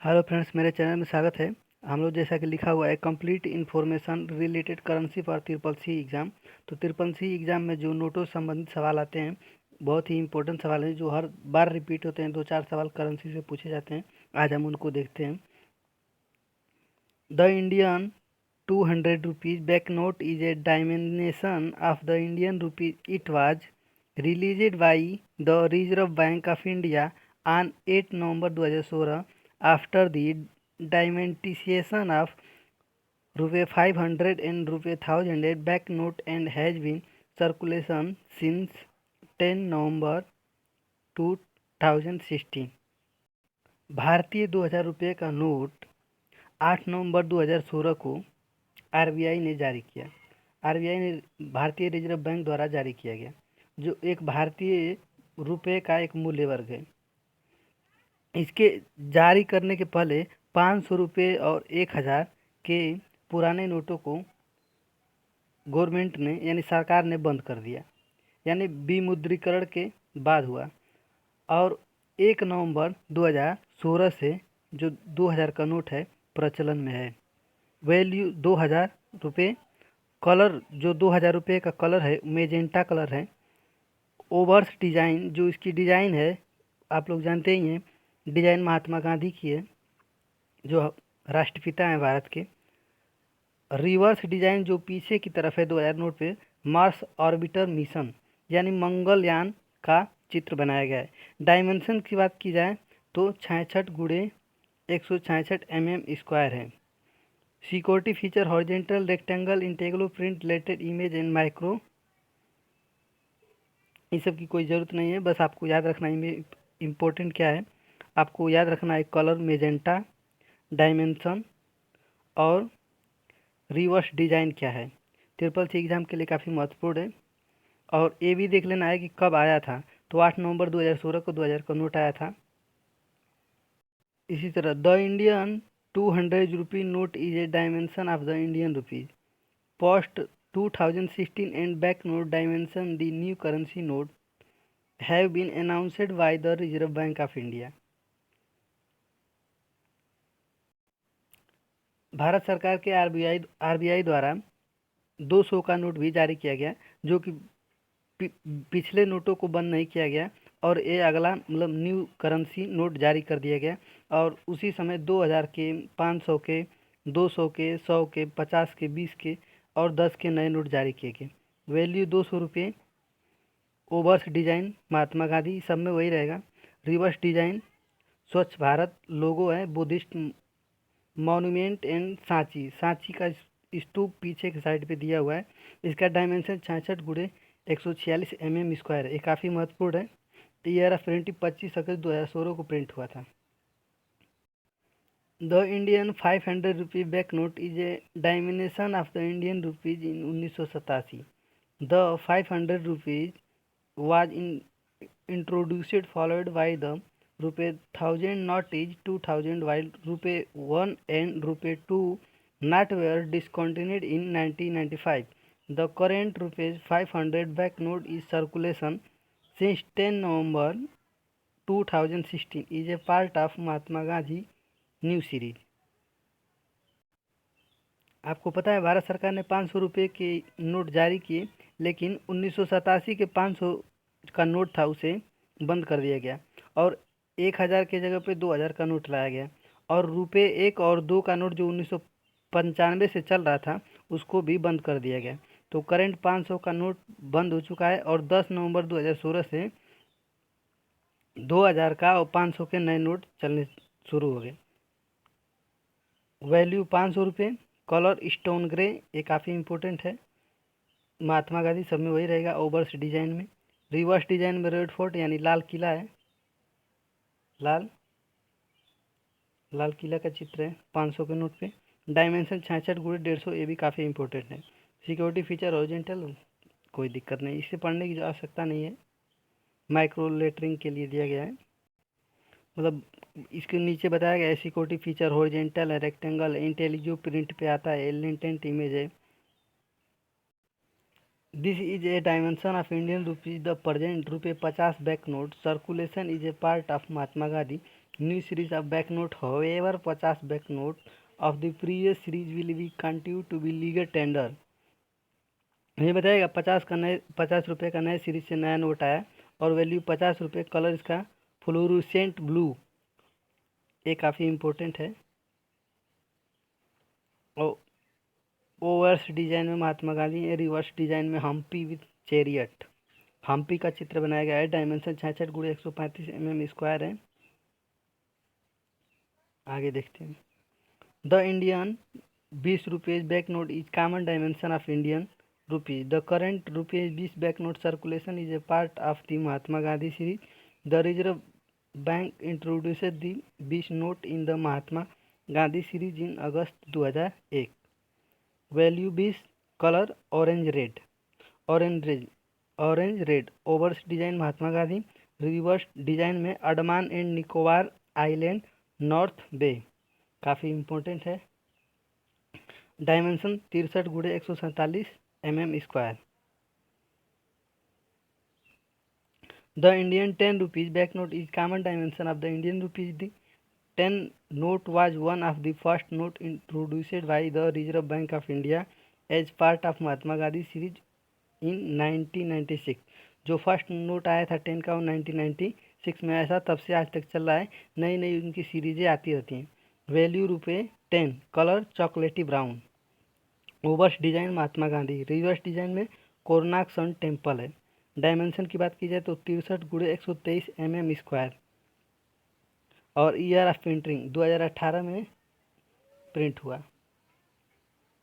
Hello friends, मेरे channel में स्वागत है। हम लोग जैसा कि लिखा हुआ है complete information related currency for triple C exam. तो ट्रिपल सी एग्ज़ाम में जो नोटों से संबंधित सवाल आते हैं, बहुत ही इंपॉर्टेंट सवाल हैं जो हर बार रिपीट होते हैं। दो चार सवाल करेंसी से पूछे जाते हैं, आज हम उनको देखते हैं। The Indian 200 rupees bank note is a dimension of the Indian rupees. It was released by the reserve bank of India on 8 November 2016 after the dimensionation of ₹500 and ₹1000 banknote and has been circulation since 10 November 2016। भारतीय 2000 रुपये का note 8 नवंबर 2016 को RBI ने जारी किया। RBI ने भारतीय reserve bank द्वारा जारी किया गया, जो एक भारतीय रुपये का एक मूल्य वर्ग है। इसके जारी करने के पहले 500 रुपये और 1000 के पुराने नोटों को गवर्नमेंट ने यानी सरकार ने बंद कर दिया, यानी विमुद्रीकरण के बाद हुआ। और 1 नवंबर 2016 से जो 2000 का नोट है प्रचलन में है। वैल्यू 2000 रुपये। कलर जो 2000 रुपये का कलर है मेजेंटा कलर है। ओवर्स डिज़ाइन, जो इसकी डिज़ाइन है आप लोग जानते ही हैं, डिज़ाइन महात्मा गांधी की है जो राष्ट्रपिता हैं भारत के। रिवर्स डिज़ाइन जो पीछे की तरफ है 2000 नोट पे, मार्स ऑर्बिटर मिशन यानी मंगलयान का चित्र बनाया गया है। डायमेंशन की बात की जाए तो 66 गुणे 166 mm² है। Security feature horizontal rectangle intaglio print latent image and micro. इस सब की कोई ज़रूरत नहीं है, बस आपको याद रखना इम्पोर्टेंट क्या है। आपको याद रखना है कलर मेजेंटा, डायमेंशन और रिवर्स डिज़ाइन क्या है। ट्रिपल सी एग्ज़ाम के लिए काफ़ी महत्वपूर्ण है। और ये भी देख लेना है कि कब आया था, तो 8 नवंबर 2016 को 2000 का नोट आया था। इसी तरह the Indian 200 rupee note is a dimension of the Indian rupees. Post 2016 and back note dimension the new currency note have been announced by the reserve bank of India. Bharat सरकार के आरबीआई द्वारा 200 का note भी जारी किया गया, जो कि पिछले नोटों को बंद नहीं किया गया और ये अगला मतलब न्यू करेंसी नोट जारी कर दिया गया। और उसी समय 2000 के, 500 के, 200 के, 100 के, 50 के, 20 के और 10 के नए नोट जारी किए गए। वैल्यू 200 रुपये। ओवर्स डिज़ाइन महात्मा गांधी, सब में वही रहेगा। रिवर्स डिज़ाइन स्वच्छ भारत लोगो है, Buddhist monument and Sanchi, Sanchi का स्तूप पीछे के साइड पे दिया हुआ है। इसका डायमेंशन 66 गुणे 146 mm² है। ये काफ़ी महत्वपूर्ण है। ईयर ऑफ प्रिंटिंग 25 अगस्त 2016 को प्रिंट हुआ था। The Indian 500 rupee bank note is a dimension of the Indian rupees in 1987। The 500 rupees was introduced followed by the ₹1000 note is 2000, while ₹1 and ₹2 note were discontinued in 1995. The current ₹500 banknote is circulation since 10 November 2016 is a part of Mahatma Gandhi new series. आपको पता है भारत सरकार ने 500 रुपये के note जारी किए, लेकिन 1987 के 500 का नोट था उसे बंद कर दिया गया और 1000 के जगह पे 2000 का नोट लाया गया। और रुपये 1 और 2 का नोट जो 1995 से चल रहा था उसको भी बंद कर दिया गया। तो करेंट 500 का नोट बंद हो चुका है और 10 नवंबर 2016 से 2000 का और 500 के नए नोट चलने शुरू हो गए। वैल्यू 500 रुपये। कलर स्टोन ग्रे, ये काफ़ी इंपॉर्टेंट है। महात्मा गांधी सब में वही रहेगा। ओवर्स डिजाइन में, रिवर्स डिजाइन में रेड फोर्ट यानी लाल किला है। लाल किला का चित्र है 500 के नोट पे। डायमेंशन 66 गुणे 150, ये भी काफ़ी इंपॉर्टेंट है। सिक्योरिटी फीचर ओरिजेंटल, कोई दिक्कत नहीं, इसे पढ़ने की आवश्यकता नहीं है, माइक्रो लेटरिंग के लिए दिया गया है। मतलब इसके नीचे बताया गया है सिक्योरिटी फीचर हॉरिजेंटल है, रेक्टेंगल है, इंटेलिजिबल प्रिंट पे आता है, लेटेंट इमेज है। This is a dimension of Indian rupees the present रुपये 50 bank note circulation is a part of Mahatma Gandhi new series of bank note however 50 bank note of the previous series will be continue to be legal tender. ये बताएगा 50 रुपये का नए series से नया note आया और वैल्यू 50 रुपये, कलर इसका फ्लोरोसेंट ब्लू, ये काफ़ी इम्पोर्टेंट है। और ओवर्स डिजाइन में महात्मा गांधी, रिवर्स डिजाइन में हम्पी विथ चैरियट, हम्पी का चित्र बनाया गया है। डायमेंशन 66x135 mm² है। आगे देखते हैं। The Indian 20 rupees bank note is common dimension of Indian rupees. The current rupees 20 bank note circulation is a part of the Mahatma Gandhi series. The reserve bank introduced the 20 note in the Mahatma Gandhi series in August 2001। Value 20, colour orange red, orange red. Obverse design Mahatma Gandhi, reverse design में Andaman and Nicobar island, north bay, काफ़ी important है। Dimension 63x147 mm²। The Indian 10 rupees bank note is common dimension of the Indian rupees. The 10 note was one of the first note introduced by the Reserve Bank of India as part of Mahatma Gandhi series इन 1996। जो first note आया था 10 का वो 1996 में आया था, तब से आज तक चल रहा है। नई नई उनकी सीरीजें आती रहती हैं। वैल्यू ₹10, कलर चॉकलेटी brown. Overs design Mahatma Gandhi, reverse design में कोरनाक सन टेम्पल है। डायमेंशन की बात की जाए तो 63x123 mm²। और ईयर ऑफ प्रिंटिंग 2018 में प्रिंट हुआ।